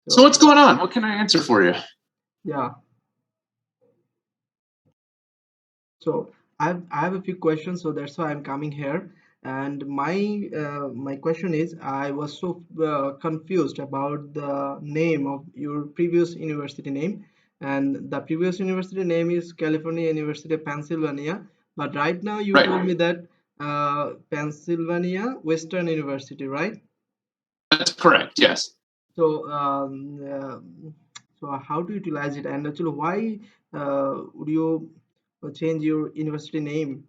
So what's So going on? What can I answer for you? yeah, so I have a few questions, so that's why I'm coming here. And my question is, I was so confused about the name of your previous university name, and the previous university name is California University of Pennsylvania. But right now you told me Right. that Pennsylvania Western University, right? That's correct. Yes. So, so how to utilize it, and actually, why would you change your university name?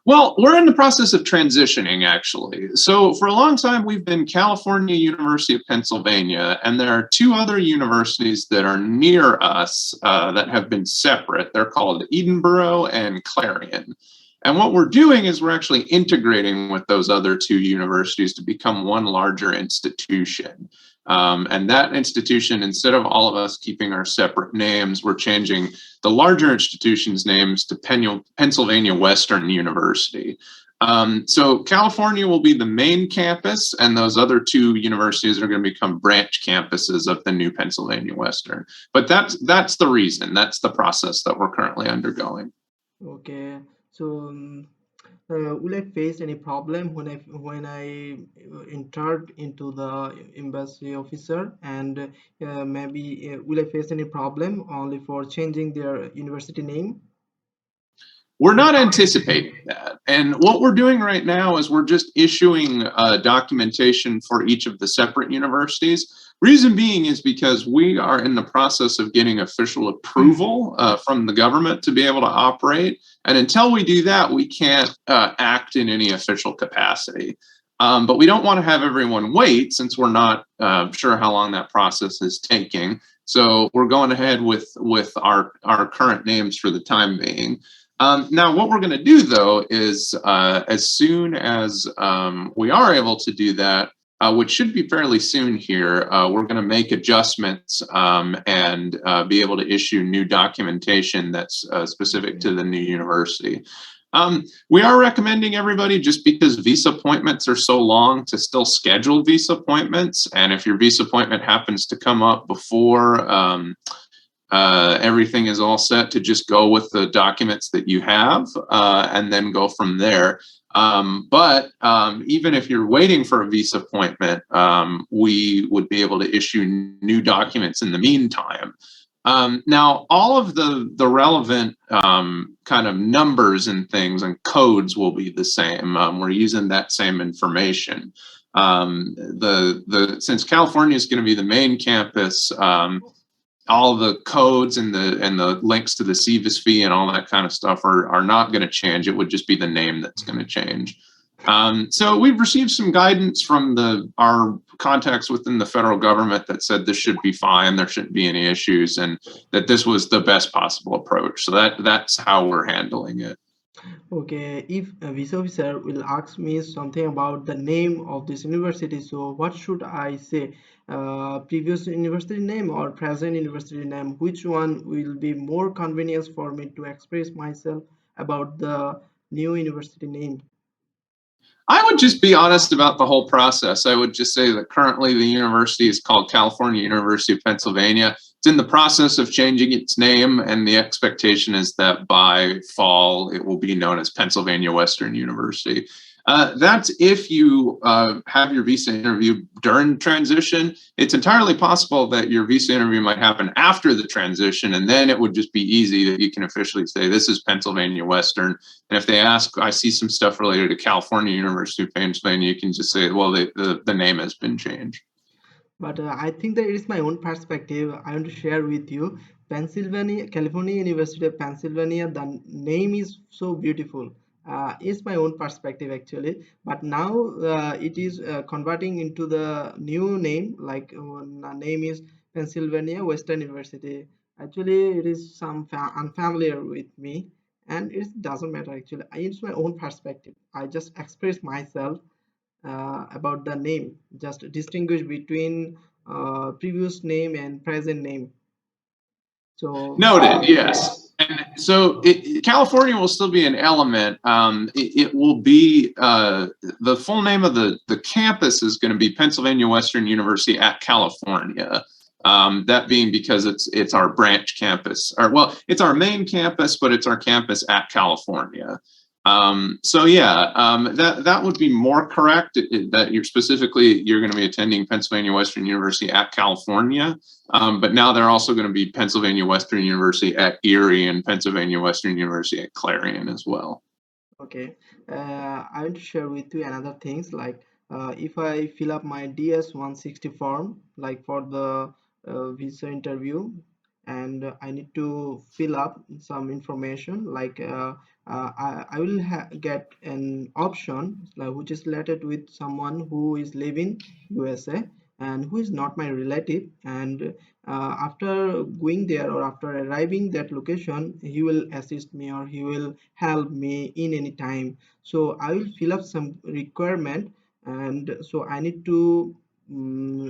Well, we're in the process of transitioning, actually. So, for a long time, we've been California University of Pennsylvania, and there are two other universities that are near us that have been separate. They're called Edinboro and Clarion. And what we're doing is we're actually integrating with those other two universities to become one larger institution. And that institution, instead of all of us keeping our separate names, we're changing the larger institutions' names to Pennsylvania Western University. So California will be the main campus, and those other two universities are going to become branch campuses of the new Pennsylvania Western. But that's the reason. That's the process that we're currently undergoing. Okay, so will I face any problem when I entered into the embassy officer, and maybe will I face any problem only for changing their university name? We're not anticipating that. And what we're doing right now is we're just issuing documentation for each of the separate universities. Reason being is because we are in the process of getting official approval from the government to be able to operate. And until we do that, we can't act in any official capacity. But we don't want to have everyone wait since we're not sure how long that process is taking. So we're going ahead with our current names for the time being. Now, what we're going to do though is as soon as we are able to do that, which should be fairly soon here, we're going to make adjustments and be able to issue new documentation that's specific Okay. to the new university. We are recommending everybody, just because visa appointments are so long, to still schedule visa appointments. And if your visa appointment happens to come up before everything is all set, to just go with the documents that you have and then go from there. But even if you're waiting for a visa appointment, we would be able to issue new documents in the meantime. Now, all of the relevant kind of numbers and things and codes will be the same. We're using that same information. Since California is going to be the main campus, all the codes and the links to the SEVIS fee and all that kind of stuff are not going to change. It would just be the name that's going to change. So we've received some guidance from our contacts within the federal government that said this should be fine, there shouldn't be any issues, and that this was the best possible approach. So that's how we're handling it. Okay, if a visa officer will ask me something about the name of this university, so what should I say? Previous university name or present university name? Which one will be more convenient for me to express myself about the new university name? I would just be honest about the whole process. I would just say that currently the university is called California University of Pennsylvania. It's in the process of changing its name, and the expectation is that by fall it will be known as Pennsylvania Western University. That's if you have your visa interview during transition. It's entirely possible that your visa interview might happen after the transition, and then it would just be easy that you can officially say this is Pennsylvania Western. And if they ask, I see some stuff related to California University of Pennsylvania, you can just say, well, the name has been changed. But I think that it is my own perspective. I want to share with you. Pennsylvania, California University of Pennsylvania. The name is so beautiful. It's my own perspective actually. But now it is converting into the new name. Like the name is Pennsylvania Western University. Actually, it is some unfamiliar with me, and it doesn't matter actually. It's my own perspective. I just express myself about the name, just distinguish between previous name and present name. So Noted. Yes. And so California will still be an element. It will be the full name of the campus is going to be Pennsylvania Western University at California. That being because it's our branch campus, or well, it's our main campus, but it's our campus at California. So yeah, that would be more correct. That you're going to be attending Pennsylvania Western University at California. But now they're also going to be Pennsylvania Western University at Erie and Pennsylvania Western University at Clarion as well. Okay, I want to share with you another things like if I fill up my DS-160 form like for the visa interview, and I need to fill up some information like I will get an option like, which is related with someone who is living USA and who is not my relative, and after going there or after arriving that location, he will assist me or he will help me in any time. So I will fill up some requirement, and so I need to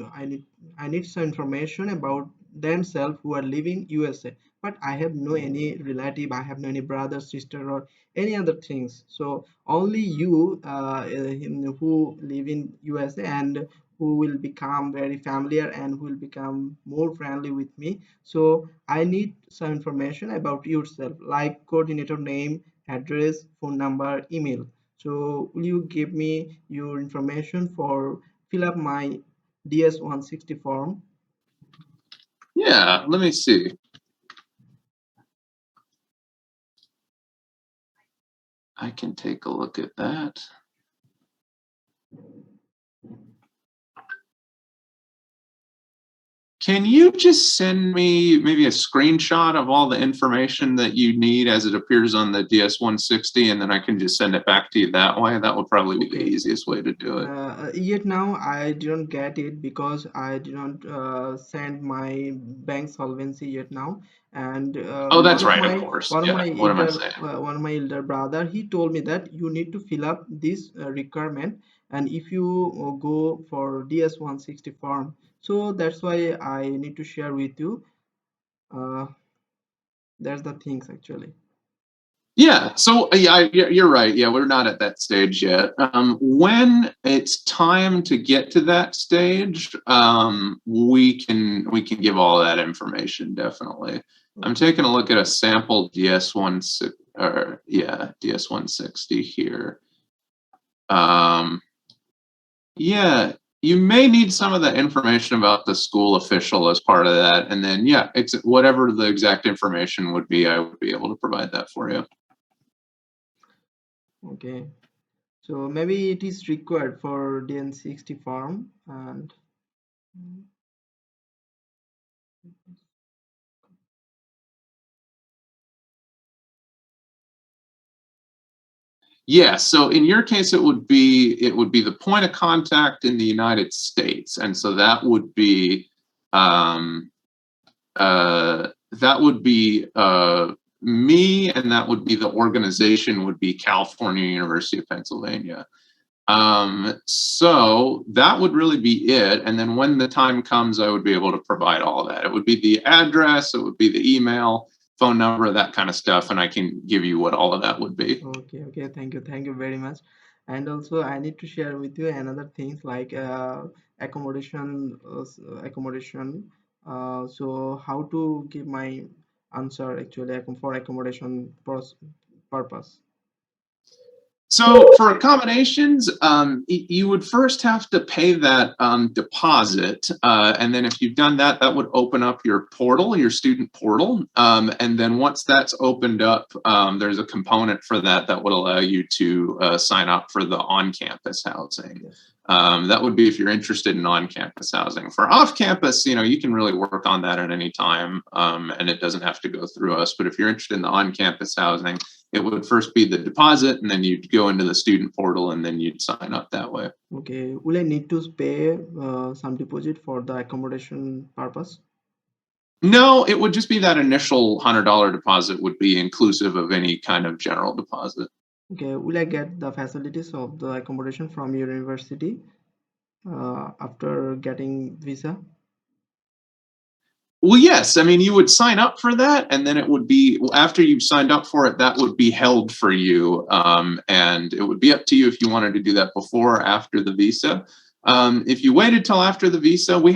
I need some information about themselves who are living USA, but I have no any relative, I have no any brother, sister, or any other things. So only you who live in USA and who will become very familiar and who will become more friendly with me. So I need some information about yourself like coordinator name, address, phone number, email. So will you give me your information for fill up my DS-160 form? Yeah, let me see. I can take a look at that. Can you just send me maybe a screenshot of all the information that you need as it appears on the DS-160, and then I can just send it back to you that way? That would probably be the Okay. easiest way to do it. Yet now I didn't get it because I didn't send my bank solvency yet now, and Oh, that's right, of course. Yeah, what am I saying? one of my elder brother, he told me that you need to fill up this requirement, and if you go for DS-160 form, so that's why I need to share with you. uh, that's the things actually. Yeah, so yeah, you're right. Yeah, we're not at that stage yet. When it's time to get to that stage, we can give all that information definitely. I'm Okay. taking a look at a sample DS-16 or yeah, DS-160 here. Yeah, you may need some of the information about the school official as part of that, and then yeah, it's whatever the exact information would be, I would be able to provide that for you. Okay, so maybe it is required for DN60 form, and Yeah, so in your case, it would be the point of contact in the United States, and so um, that would be me, and that would be the organization would be California University of Pennsylvania. So that would really be it, and then when the time comes, I would be able to provide all of that. It would be the address, it would be the email, phone number, that kind of stuff, and I can give you what all of that would be. okay, okay, thank you very much. And also I need to share with you another things like accommodation, accommodation. So how to give my answer actually for accommodation purpose. So for accommodations, you would first have to pay that deposit, and then if you've done that, that would open up your portal, your student portal, and then once that's opened up, there's a component for that that would allow you to sign up for the on-campus housing. Yes. That would be if you're interested in on-campus housing. For off-campus, you can really work on that at any time, and it doesn't have to go through us. But if you're interested in the on-campus housing, it would first be the deposit, and then you'd go into the student portal, and then you'd sign up that way. Okay, will I need to pay some deposit for the accommodation purpose? No, it would just be that initial $100 deposit would be inclusive of any kind of general deposit. Okay, will I get the facilities of the accommodation from your university after getting visa? Well, yes. I mean, you would sign up for that, and then it would be after you've signed up for it, that would be held for you, and it would be up to you if you wanted to do that before or after the visa. If you waited till after the visa, we